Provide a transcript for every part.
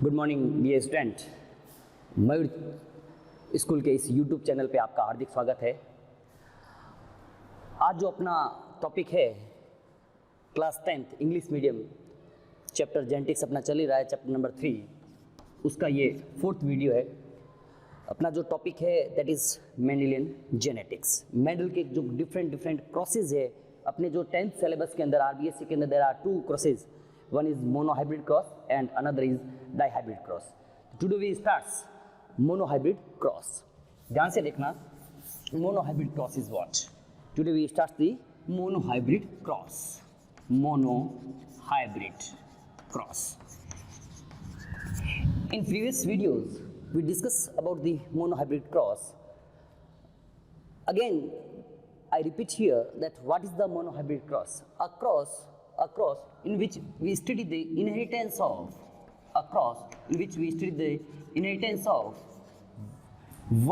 Good morning dear student. Mayur school के इस YouTube channel पे आपका हार्दिक स्वागत है। आज जो अपना टॉपिक है class 10th English medium chapter genetics अपना चल ही रहा है, चैप्टर नंबर 3, उसका ये 4th वीडियो है। अपना जो टॉपिक है that is Mendelian genetics. Mendel के जो डिफरेंट प्रोसेस है अपने जो 10th सिलेबस के अंदर RBSc के अंदर there are 2 crosses, one is monohybrid cross and another is dihybrid cross. Today we starts monohybrid cross. ध्यान से देखना, monohybrid cross is what? Today we start the monohybrid cross. Monohybrid cross. In previous videos we discussed about the monohybrid cross. Again I repeat here that what is the monohybrid cross? A cross in which we study the inheritance of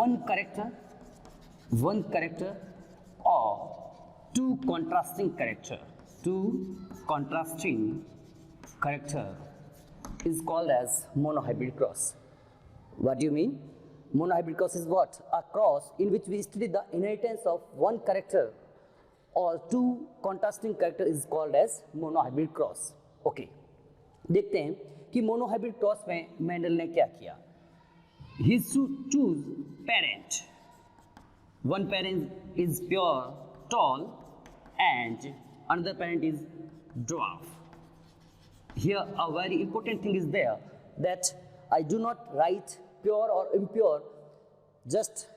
one character or two contrasting character is called as monohybrid cross. What do you mean? Monohybrid cross is what? A cross in which we study the inheritance of one character और 2 contrasting character is called as monohybrid cross. Okay, देखते हैं कि monohybrid cross में Mendel ने क्या किया. He choose parent. One parent is pure tall and another parent is dwarf. Here a very important thing is there that I do not write pure or impure just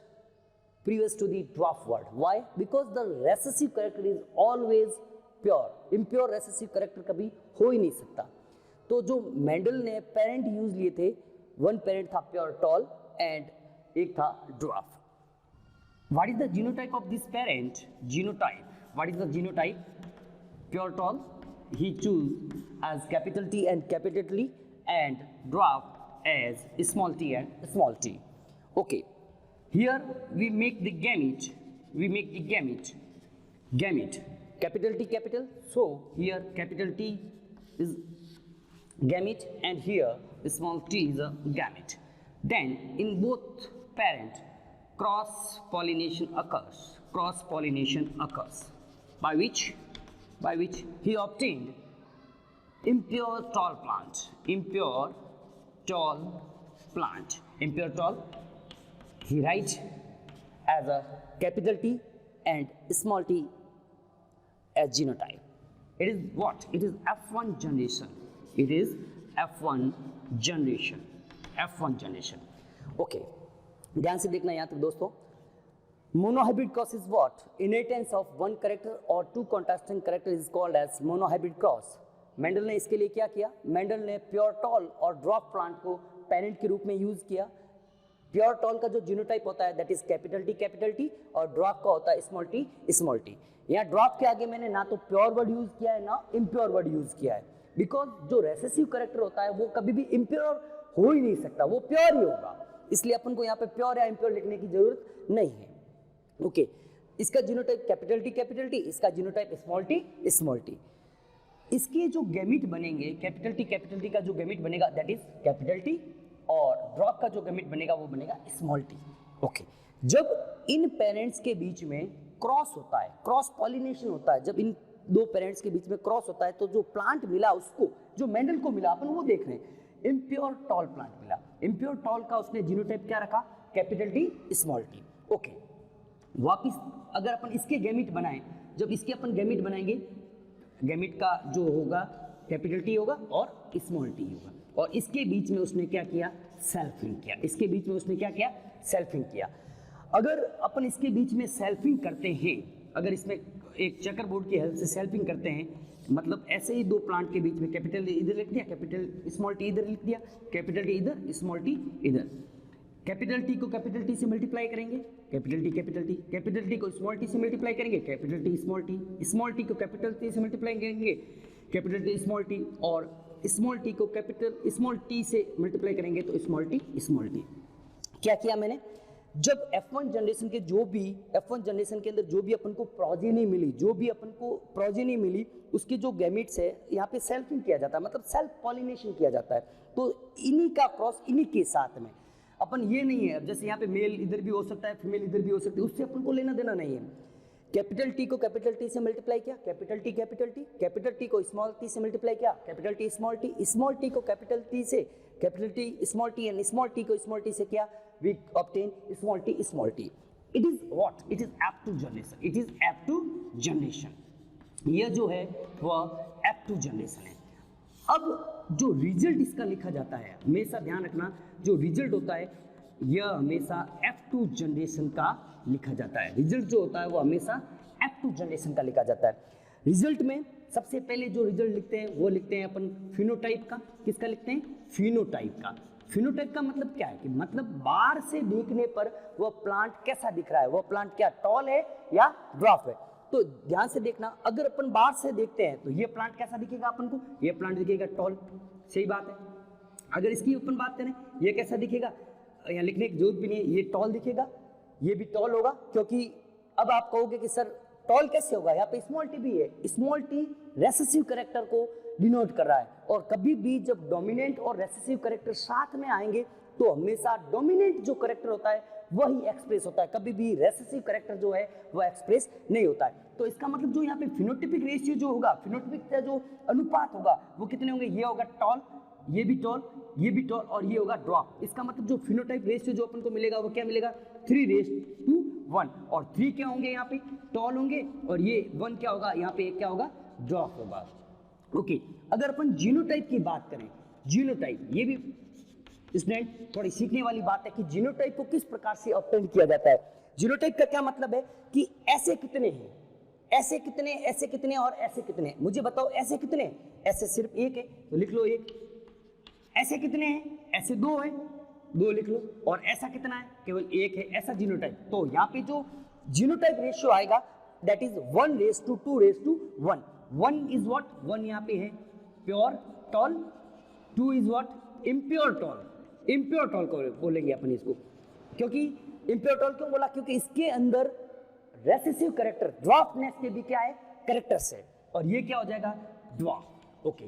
previous to the dwarf word. Why? Because the recessive character is always pure. Impure recessive character कभी हो ही नहीं सकता. तो जो Mendel ने parent use लिए थे, one parent था प्योर टॉल एंड एक था dwarf. What is the genotype of this parent? Genotype. What is the genotype? Pure tall he choose as capital T and capital T and dwarf as small t and small t. Okay. Here we make the gamete, capital T capital, so here capital T is gamete and here small t is a gamete. Then in both parent cross pollination occurs, by which he obtained impure tall he write as a capital T and small t as genotype. It is what? It is F1 generation. Okay. ध्यान से देखना यहाँ तक दोस्तों. Monohybrid cross is what? Inheritance of one character or 2 contrasting character is called as monohybrid cross. Mendel ने इसके लिए क्या किया? मेंडल ने प्योर टॉल और ड्वार्फ प्लांट को पेरेंट के रूप में यूज किया. प्योर टॉल का जो जीनोटाइप होता है दैट इज कैपिटल टी और ड्वार्फ का होता है स्मॉल टी. यहाँ ड्वार्फ के आगे मैंने ना तो प्योर वर्ड यूज किया है ना इम्प्योर वर्ड यूज किया है, बिकॉज जो रेसेसिव कैरेक्टर होता है वो कभी भी इम्प्योर हो ही नहीं सकता, वो प्योर ही होगा. इसलिए अपन को यहाँ पे प्योर या इम्प्योर लिखने की जरूरत नहीं है. ओके, इसका जीनोटाइप कैपिटल टी, इसका जीनोटाइप स्मॉल टी. इसके जो गैमीट बनेंगे कैपिटल टी का जो गैमीट बनेगा दैट इज कैपिटल टी और ड्रॉप का जो गैमीट बनेगा वो बनेगा स्मॉल टी. ओके, जब इन पेरेंट्स के बीच में क्रॉस होता है, क्रॉस पॉलिनेशन होता है, जब इन दो पेरेंट्स के बीच में क्रॉस होता है तो जो प्लांट मिला उसको, जो मेंडल को मिला, अपन वो देख रहे हैं, इम्प्योर टॉल प्लांट मिला. इम्प्योर टॉल का उसने जीनोटाइप क्या रखा? Capital T small T. Okay, वापिस अगर अपन इसके गैमीट बनाएं, जब इसके अपन गैमीट बनाएंगे, गैमीट का जो होगा कैपिटल टी होगा और स्मॉल टी होगा, और इसके बीच में उसने क्या किया? सेल्फिंग किया. अगर अपन इसके बीच में सेल्फिंग करते हैं, अगर इसमें एक चेकर बोर्ड की हेल्प से सेल्फिंग करते हैं, मतलब ऐसे ही दो प्लांट के बीच में कैपिटल इधर लिख दिया, कैपिटल स्मॉल टी इधर लिख दिया, कैपिटल टी इधर स्मॉल टी इधर. कैपिटल टी को कैपिटल टी से मल्टीप्लाई करेंगे, कैपिटल टी को स्मॉल टी से मल्टीप्लाई करेंगे, कैपिटल टी स्मॉल टी को कैपिटल टी से मल्टीप्लाई करेंगे, कैपिटल टी स्मॉल टी, और स्मॉल टी को कैपिटल स्मॉल टी से मल्टीप्लाई करेंगे तो स्मॉल टी. क्या किया मैंने? जब F1 जनरेशन के F1 जनरेशन के अंदर जो भी अपन को प्रोजेनी मिली उसके जो गैमेट्स है यहाँ पे सेल्फिंग किया जाता है, मतलब सेल्फ पॉलिनेशन किया जाता है. तो तो इन्हीं का क्रॉस इन्हीं के साथ में, अपन ये नहीं है जैसे यहाँ पे मेल इधर भी हो सकता है, फीमेल इधर भी हो सकती है, उससे अपन को लेना देना नहीं है। कैपिटल टी को कैपिटल टी से मल्टीप्लाई किया, कैपिटल टी कैपिटल टी को स्मॉल टी से मल्टीप्लाई किया, कैपिटल टी स्मॉल टी को कैपिटल टी से, capital T small t and small t को स्मॉल टी से किया, we obtain small t. It is what, it is F two generation, it is F two generation. यह जो है वह app two generation है। अब जो रिजल्ट इसका लिखा जाता है, हमेशा ध्यान रखना, जो रिजल्ट होता है यह हमेशा F2 जनरेशन का लिखा जाता है। रिजल्ट जो होता है वो हमेशा F2 जनरेशन का लिखा जाता है। रिजल्ट में सबसे पहले जो रिजल्ट लिखते हैं वो लिखते हैं अपन फिनोटाइप का। किसका लिखते हैं? फिनोटाइप का। फिनोटाइप का मतलब क्या है कि मतलब बाहर से देखने पर वह प्लांट कैसा दिख रहा है, वह प्लांट क्या टॉल है या ड्वार्फ है। तो ध्यान से देखना, अगर अपन बाहर से देखते हैं तो ये प्लांट कैसा दिखेगा अपन को, ये प्लांट दिखेगा टॉल, सही बात है। अगर इसकी अपन बात करें ये कैसा दिखेगा, यहाँ लिखने की जरूरत भी नहीं है, ये टॉल दिखेगा, ये भी टॉल होगा, क्योंकि अब आप कहोगे कि सर टॉल कैसे होगा, यहाँ पे स्मॉल टी भी है। स्मॉल टी रेसेसिव कैरेक्टर को डिनोट कर रहा है, और कभी भी जब डोमिनेंट और रेसेसिव कैरेक्टर साथ में आएंगे तो हमेशा डोमिनेंट जो कैरेक्टर होता है वही एक्सप्रेस होता है, कभी भी रेसेसिव कैरेक्टर जो है वह एक्सप्रेस नहीं होता है। तो इसका मतलब जो यहाँ पे फिनोटिपिक रेशियो जो होगा, फिनोटिपिक का जो अनुपात होगा वो कितने होंगे, ये होगा टॉल, ये भी टॉल, ये भी टॉल, और ये होगा ड्वार्फ। इसका मतलब जो फिनोटाइप रेशियो जो अपन को मिलेगा वो क्या मिलेगा, 3:1, और 3 क्या होंगे यहाँ पे टॉल होंगे, और ये 1 क्या होगा यहाँ पे, क्या होगा ड्वार्फ होगा। ओके, अगर अपन जीनोटाइप की बात करें, जीनोटाइप ये भी स्टूडेंट थोड़ी सीखने वाली बात है कि जीनोटाइप को किस प्रकार से ऑब्टेन किया जाता है। जीनोटाइप का क्या मतलब है कि ऐसे कितने हैं, ऐसे कितने, ऐसे कितने और ऐसे कितने, मुझे बताओ ऐसे कितने, ऐसे सिर्फ एक है तो लिख लो एक, ऐसे कितने हैं, ऐसे 2 है 2 लिख लो, और ऐसा कितना है, केवल 1 है, ऐसा जीनोटाइप। तो यहाँ पे जो जीनोटाइप रेशियो आएगा दैट इज 1:2:1। 1 इज व्हाट, 1 यहाँ पे है pure tall, 2 is what impure tall. Impure tall को बोलेंगे अपन इसको, क्योंकि इम्प्योर टॉल क्यों बोला, क्योंकि इसके अंदर रेसेसिव कैरेक्टर ड्वार्फनेस के भी क्या है कैरेक्टर्स है, और ये क्या हो जाएगा ड्वार्फ। ओके,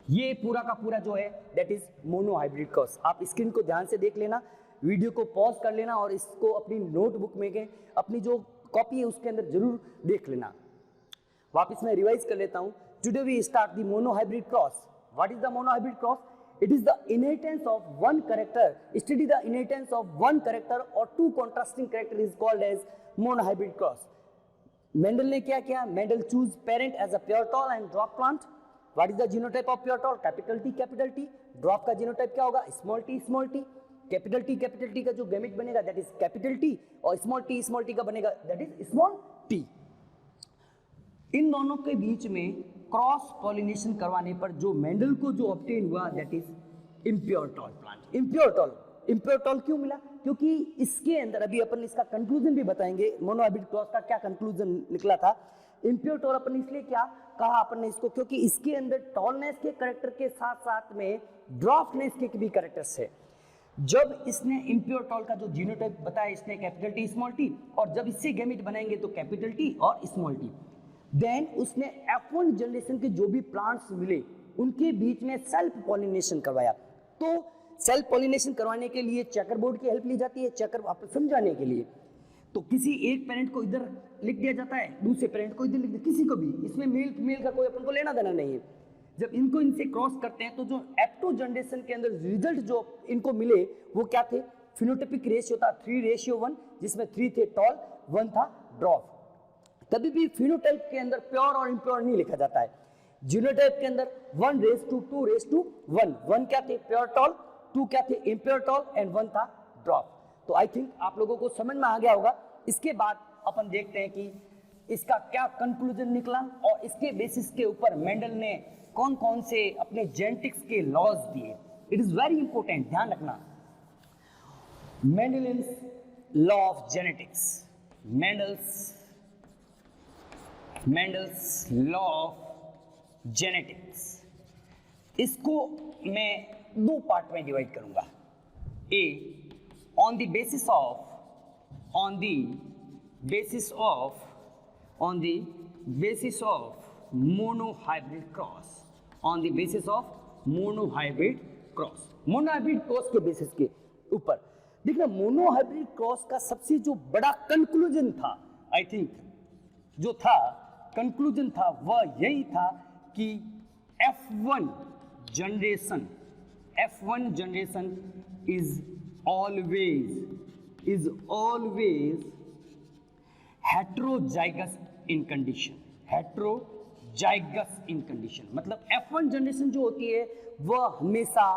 ये पूरा का पूरा जो है दैट इज मोनोहाइब्रिड क्रॉस। आप स्क्रीन को ध्यान से देख लेना, वीडियो को पॉज कर लेना और इसको अपनी नोटबुक में के अपनी जो कॉपी है उसके अंदर जरूर देख लेना। वापस मैं रिवाइज कर लेता हूं। Today we start the monohybrid cross. What is the monohybrid cross? It is the inheritance of one character. Study the inheritance of one character or two contrasting character is called as monohybrid cross. Mendel ने क्या किया? Mendel choose parent as a pure tall and dwarf plant. What is the genotype of pure tall? Capital T, capital T. Dwarf का genotype क्या होगा? Small t, small t. Capital T का जो gamete बनेगा that is capital T, और small t का बनेगा that is small t. इन दोनों के बीच में क्रॉस पॉलिनेशन करवाने पर जो मेंडल को जो ऑब्टेन हुआ that is impure tall plant. Impure tall क्यों मिला? क्योंकि इसके अंदर अभी अपन इसका कंक्लूजन भी बताएंगे, मोनोहाइब्रिड क्रॉस का क्या कंक्लूजन निकला था। इम्प्योर टॉल अपन इसलिए क्या कहा अपन ने इसको, क्योंकि इसके अंदर टॉलनेस के कैरेक्टर के साथ साथ में ड्वार्फनेस के भी कैरेक्टर्स है। जब इसने इम्प्योर टॉल का जो जीनोटाइप बताया इसने कैपिटल टी स्मॉल टी, और जब इससे गैमेट बनाएंगे तो कैपिटल टी और स्मॉल टी, देन उसने F1 जनरेशन के जो भी प्लांट्स मिले उनके बीच में सेल्फ पॉलिनेशन करवाया। तो सेल्फ पॉलिनेशन करवाने के लिए चेकर बोर्ड की हेल्प ली जाती है, चेकर आपको समझाने के लिए। तो किसी एक पेरेंट को इधर लिख दिया जाता है, दूसरे पेरेंट को इधर लिख दिया, किसी को भी, इसमें मेल फीमेल का कोई अपन को लेना देना नहीं है। जब इनको इनसे क्रॉस करते हैं तो जो F2 जनरेशन के अंदर रिजल्ट जो इनको मिले वो क्या थे? फिनोटाइपिक रेशियो था 3:1, जिसमें 3 थे टॉल, 1 था ड्वार्फ। कभी भी फिनोटाइप के अंदर प्योर और इम्प्योर नहीं लिखा जाता है। जीनोटाइप के अंदर 1:2:1, 1 क्या थे प्योर टॉल, 2 क्या थे इम्प्योर टॉल, एंड 1 था ड्वार्फ। तो आई थिंक आप लोगों को समझ में आ गया होगा। इसके बाद अपन देखते हैं कि इसका क्या कंक्लूजन निकला और इसके बेसिस के ऊपर मेंडल ने कौन कौन से अपने जेनेटिक्स के लॉज दिए। इट इज वेरी इंपॉर्टेंट, ध्यान रखना। Mendelian's law of genetics, Mendel's law of genetics, इसको मैं 2 पार्ट में डिवाइड करूंगा। A, on the basis of monohybrid cross, on the basis of monohybrid cross, monohybrid cross के basis के ऊपर। देखना मोनोहाइब्रिड क्रॉस का सबसे जो बड़ा कंक्लूजन था, आई थिंक जो था कंक्लूजन था वह यही था कि F1 generation is always heterozygous in condition, मतलब F1 जनरेशन जो होती है वह हमेशा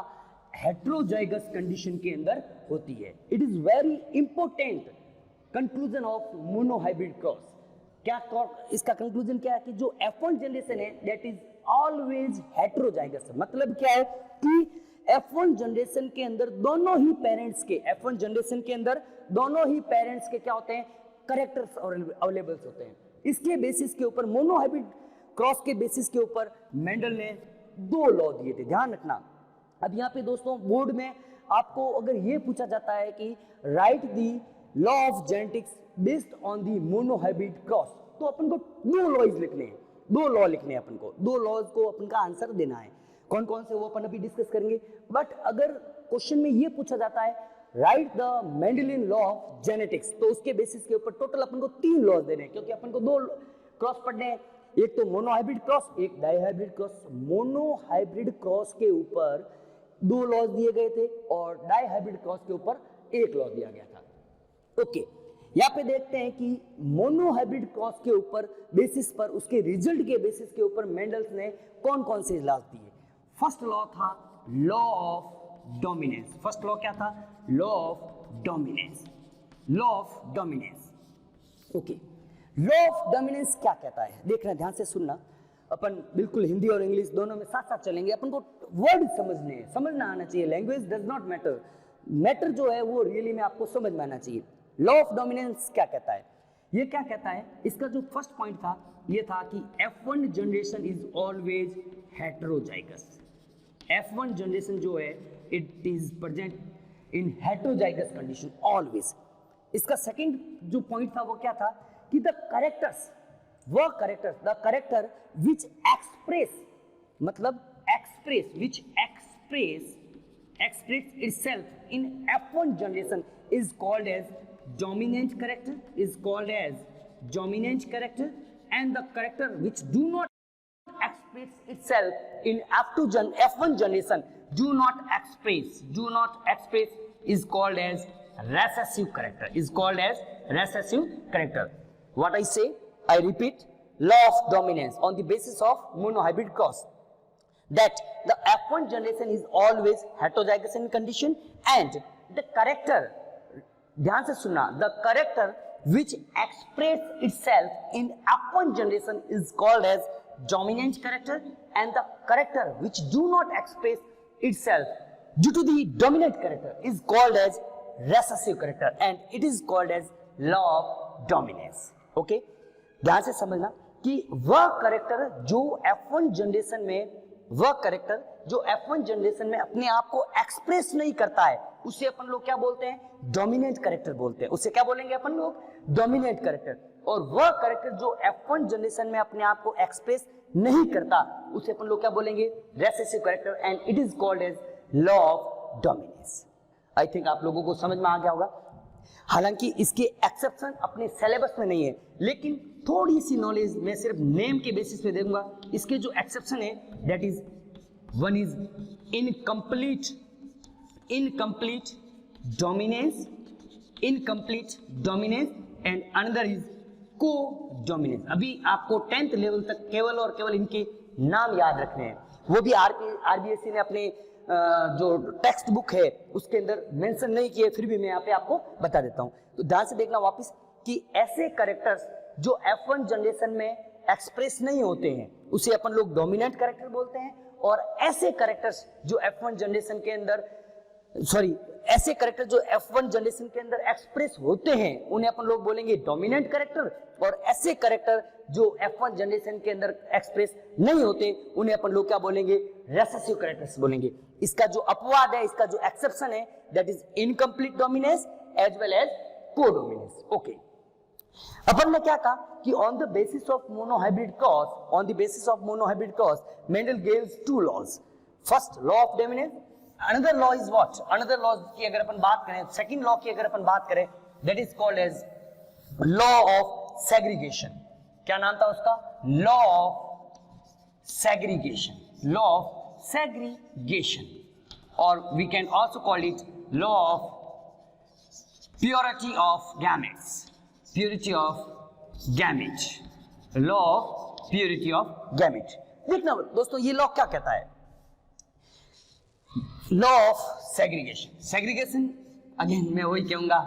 हेट्रोजाइगस कंडीशन के अंदर होती है। It is very important conclusion of monohybrid cross. क्या इसका कंक्लूजन क्या है कि जो F1 जनरेशन है दैट इज ऑलवेज हेट्रोजाइगस। मतलब क्या है कि F1 जनरेशन के अंदर दोनों ही पेरेंट्स के, F1 जनरेशन के अंदर दोनों ही पेरेंट्स के क्या होते हैं, करेक्टर्स अवेलेबल होते हैं। इसके बेसिस के ऊपर, मोनोहाइब्रिड क्रॉस के बेसिस के ऊपर मेंडल ने 2 लॉ दिए थे, ध्यान रखना। अब यहाँ पे दोस्तों बोर्ड में आपको अगर ये पूछा जाता है कि right the law of genetics based on the monohybrid cross, तो अपन को 2 लॉज लिखने हैं, 2 लॉ लिखने हैं अपन को, 2 लॉज को अपन का आंसर देना है। कौन कौन से वो अपन अभी डिस्कस करेंगे। बट अगर क्वेश्चन में ये पूछा जाता है right the Mendelian law of genetics, तो उसके बेसिस के ऊपर टोटल अपन को 3 लॉज देने हैं, क्योंकि अपन को 2 क्रॉस पढ़ने हैं, एक तो मोनोहाइब्रिड क्रॉस, एक डाइहाइब्रिड क्रॉस। मोनोहाइब्रिड क्रॉस के ऊपर 2 लॉज दिए गए थे और डाइहाइब्रिड क्रॉस के ऊपर 1 लॉ दिया गया था। ओके, यहाँ पे देखते हैं कि मोनोहाइब्रिड क्रॉस के ऊपर बेसिस पर, उसके रिजल्ट के बेसिस के ऊपर मेंडल्स ने कौन कौन से लॉज दिए। फर्स्ट लॉ था law of dominance. First law क्या था, law of dominance, law of dominance. Okay, law of dominance क्या कहता है, देखना ध्यान से सुनना। अपन बिल्कुल हिंदी और इंग्लिश दोनों में साथ साथ चलेंगे, अपन को वर्ड समझने हैं, समझना आना चाहिए। Language does not matter, matter जो है वो रियली में आपको समझ में आना चाहिए। लॉ ऑफ डोमिनेंस क्या कहता है, ये क्या कहता है, इसका जो फर्स्ट पॉइंट था ये था कि F1 generation is always heterozygous. F1 generation जो है it is present in heterozygous condition always. इसका सेकंड जो पॉइंट था वो क्या था कि द करेक्टर्स, वह characters, the character which express, मतलब express, which express itself in F1 generation is called as dominant character, and the character which do not express itself in F1 generation do not express is called as recessive character, What I say, I repeat, law of dominance on the basis of monohybrid cross, that the F1 generation is always heterozygous in condition, and the character, ध्यान से सुनना, the character which express itself in F1 generation is called as dominant character, and the character which do not express itself due to the dominant character is called as recessive character, and it is called as law of dominance. Okay, ध्यान से समझना कि वह character जो F1 generation में, वह character जो F1 generation में अपने आप को एक्सप्रेस नहीं करता है, उसे अपन लोग क्या बोलते हैं, डोमिनेंट करेक्टर बोलते हैं। उसे क्या बोलेंगे अपन लोग, डोमिनेंट करेक्टर। और वह करेक्टर जो F1 जनरेशन में अपने आप को एक्सप्रेस नहीं करता, उसे अपन लोग क्या बोलेंगे, recessive character, and it is called as law of dominance. I think आप लोगों को समझ में आ गया होगा। हालांकि इसके एक्सेप्शन अपने सिलेबस में नहीं है, लेकिन थोड़ी सी नॉलेज मैं सिर्फ नेम के बेसिस पे दूंगा। इसके जो एक्सेप्शन है that is, one is incomplete dominance and another is को डोमिनेंस। अभी आपको 10th लेवल तक केवल और केवल इनके नाम याद रखने हैं, वो भी आरबीएससी ने अपने जो टेक्स्ट बुक है उसके अंदर मेंशन नहीं किए, फिर भी मैं यहाँ पे आपको बता देता हूँ। तो ध्यान से देखना वापस कि ऐसे कैरेक्टर्स जो F1 जनरेशन में एक्सप्रेस नहीं होते हैं उसे अपन लोग डोमिनेंट कैरेक्टर बोलते हैं, और ऐसे कैरेक्टर्स जो F1 जनरेशन के अंदर, ऐसे कैरेक्टर जो F1 जनरेशन के अंदर एक्सप्रेस होते हैं उन्हें अपन लोग बोलेंगे डोमिनेंट कैरेक्टर, और ऐसे कैरेक्टर जो F1 जनरेशन के अंदर एक्सप्रेस नहीं होते उन्हें अपन लोग क्या बोलेंगे, रेसेसिव कैरेक्टर्स बोलेंगे। इसका जो अपवाद है, इसका जो एक्सेप्शन है that is incomplete dominance as well as codominance. Okay, अपन ने क्या कहा कि on the basis of monohybrid cross, Mendel gives 2 laws. First law of dominance, another law is what, another law की अगर अपन बात करें, सेकंड लॉ की अगर अपन बात करें, that is called as law of segregation. क्या नाम था उसका? Law of segregation, law of segregation, और we can also call it law of purity of gametes, purity of gamete, law of purity of gamete. देखना दोस्तों ये law क्या कहता है, law of segregation. Segregation again मैं वही कहूंगा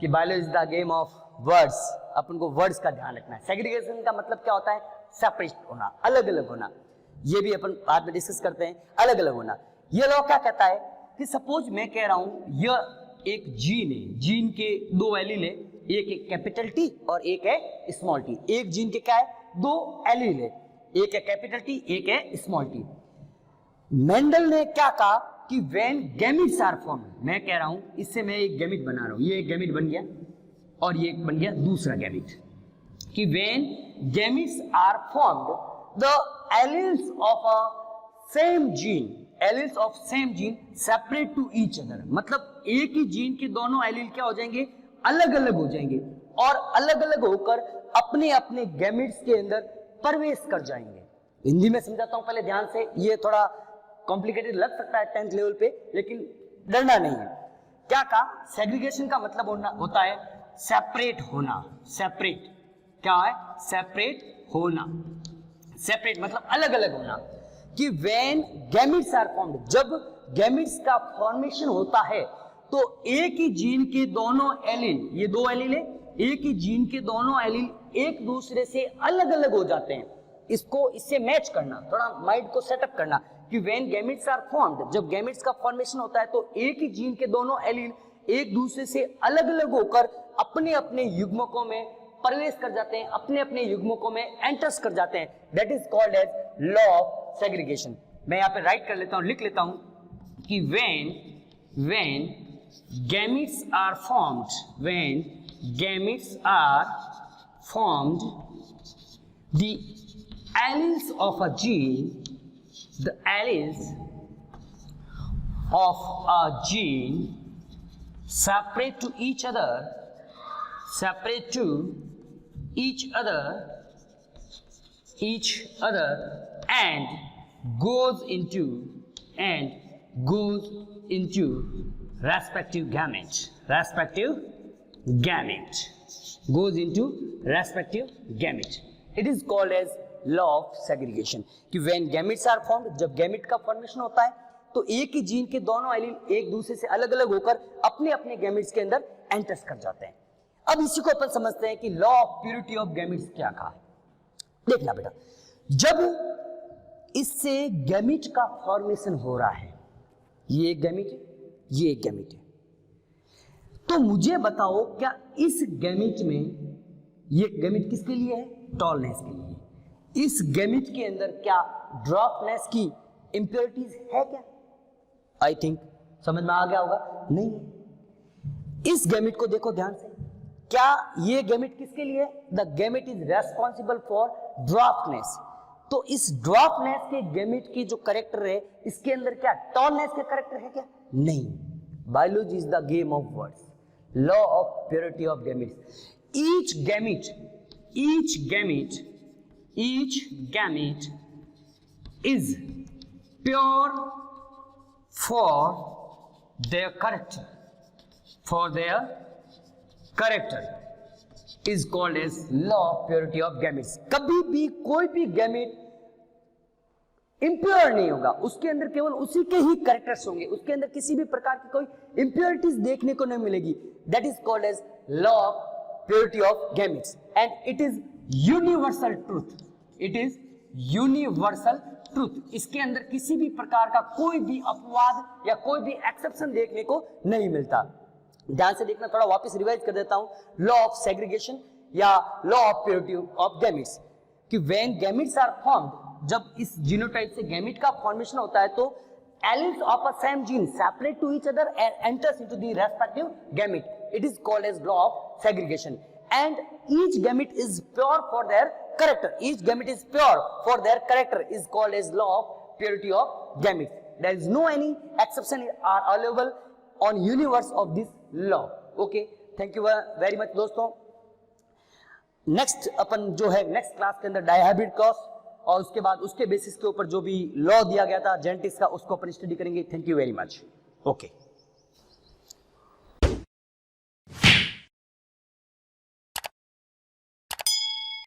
कि biology is the game of words, अपन को वर्ड्स का ध्यान रखना है। सेग्रीगेशन का मतलब क्या होता है? सेपरेट होना, अलग अलग होना। ये भी अपन बाद में डिस्कस करते हैं, अलग अलग होना। ये लॉ क्या कहता है कि सपोज मैं कह रहा हूं यह एक जीन है, जीन के दो एलील है, एक है कैपिटल टी और एक है स्मॉल टी। एक जीन के क्या है? दो एलील है, एक है कैपिटल टी, एक है स्मॉल टी। मेंडल ने क्या कहा कि व्हेन गैमेट्स आर फॉर्म्ड, मैं कह रहा हूं इससे मैं एक गैमेट बना रहा हूं, ये एक गैमेट बन गया और ये बन गया दूसरा गैमेट, कि when gametes are formed the alleles of a same gene, alleles of same gene separate to each other. मतलब एक ही जीन के दोनों एलील क्या हो जाएंगे? अलग अलग हो जाएंगे और अलग अलग होकर अपने अपने गैमेट्स के अंदर प्रवेश कर जाएंगे। हिंदी में समझाता हूं पहले ध्यान से, ये थोड़ा कॉम्प्लिकेटेड लग सकता है 10th लेवल पे, लेकिन डरना नहीं है। क्या कहा? सेग्रीगेशन का मतलब होता है सेपरेट होना। सेपरेट क्या है? सेपरेट होना। सेपरेट मतलब अलग अलग होना, कि व्हेन गैमेट्स आर फॉर्म्ड, जब गैमेट्स का फॉर्मेशन होता है तो एक ही जीन के दोनों एलील, ये दो एलील है, एक ही जीन के दोनों एलील एक दूसरे से अलग अलग हो जाते हैं। इसको इससे मैच करना, थोड़ा माइंड को सेटअप करना, कि व्हेन गैमेट्स आर फॉर्म्ड, जब गैमेट्स का फॉर्मेशन होता है तो एक ही जीन के दोनों एलील एक दूसरे से अलग अलग होकर अपने अपने युग्मकों में प्रवेश कर जाते हैं, अपने अपने युग्मकों में एंटर्स कर जाते हैं। That is called as law of segregation. मैं यहाँ पे राइट कर लेता हूँ, लिख लेता हूँ कि when gametes are formed, when gametes are formed, the alleles of a gene, the alleles of a gene separate to each other, separate to each other and goes into respective gamete, goes into respective gamete. It is called as law of segregation, कि when gametes are formed, जब gamete का formation होता है तो एक ही gene के दोनों allele एक दूसरे से अलग अलग होकर अपने अपने गैमेट्स के अंदर एंटर्स कर जाते हैं। अब इसी को अपन समझते हैं कि law of purity of gametes क्या कहा है। देखना बेटा, जब इससे गैमेट का फॉर्मेशन हो रहा है, ये एक गैमेट है, ये एक गैमेट है, तो मुझे बताओ क्या इस गैमेट में, ये गैमेट किसके लिए है? टॉलनेस के लिए। इस गैमेट के अंदर क्या ड्रॉपनेस की इंप्योरिटीज है क्या? आई थिंक समझ में आ गया होगा। नहीं। इस गैमेट को देखो ध्यान से, क्या ये गैमेट किसके लिए? The gamete is responsible for dwarfness. तो इस ड्रॉपनेस के गैमेट की जो कैरेक्टर है, इसके अंदर क्या टॉलनेस के कैरेक्टर है क्या? नहीं। Biology is the game of words, law of purity of gametes. each gamete is pure for their character, is called as law of purity of gametes. कभी भी कोई भी गैमेट इम्प्योर नहीं होगा, उसके अंदर केवल उसी के ही कैरेक्टर्स होंगे, उसके अंदर किसी भी प्रकार की कोई इम्प्योरिटीज देखने को नहीं मिलेगी। That is called as law of purity of gametes and it is universal truth. It is universal truth. इसके अंदर किसी भी प्रकार का कोई भी अपवाद या कोई भी एक्सेप्शन देखने को नहीं मिलता। ध्यान से देखना, थोड़ा वापस रिवाइज कर देता हूं। लॉ ऑफ सेग्रीगेशन या law of purity of gametes, कि व्हेन गैमेट्स आर फॉर्म्ड, जब इस जीनोटाइप से गैमेट का फॉर्मेशन होता है तो alleles of a same gene separate to each other and enters into the respective gamete. It is called as law of segregation and each gamete is pure for their character. Each gamete is pure for their character is called as law of purity of gametes. There is no any exception are available on universe of this law. Okay, thank you very much दोस्तों. Next अपन जो है next class के अंदर dihybrid cross और उसके बाद उसके basis के ऊपर जो भी लॉ दिया गया था जेनेटिक्स का उसको अपन स्टडी करेंगे. Thank you very much. Okay.